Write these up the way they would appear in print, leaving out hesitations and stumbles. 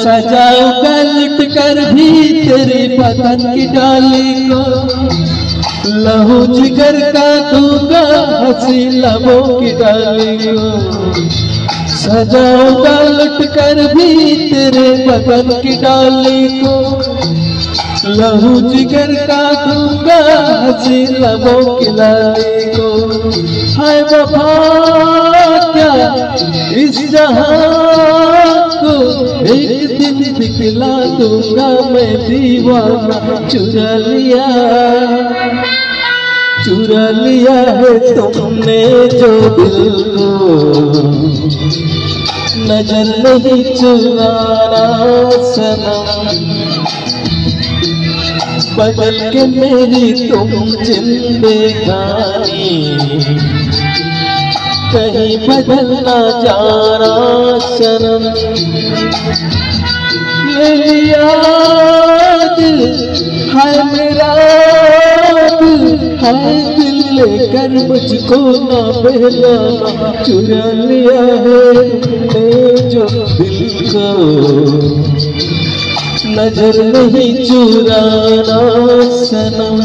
सजाऊंगा लुट कर भी तेरे बदन की डाली को, लहू जिगर का दूंगा हंसी लबों की डाली को। सजाऊंगा लुट कर भी तेरे बदन की डाली को, लहू जिगर का दूंगा हंसी लबों की डाली को। हाय वफा क्या इस जहां को एक दिन दिखला दूंगा मैं दीवाना। चुरा लिया है तुमने जो दिल को, नजर नहीं चुराना सनम। बदल के मेरी तुम जिंदगानी, कहीं बदल ना जाना सनम। ले लिया दिल है मेरा दिल, है दिल लेकर मुझको ना बहलाना। चुरा लिया है तुमने जो दिल को, नजर नहीं चुराना सनम।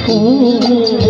Oh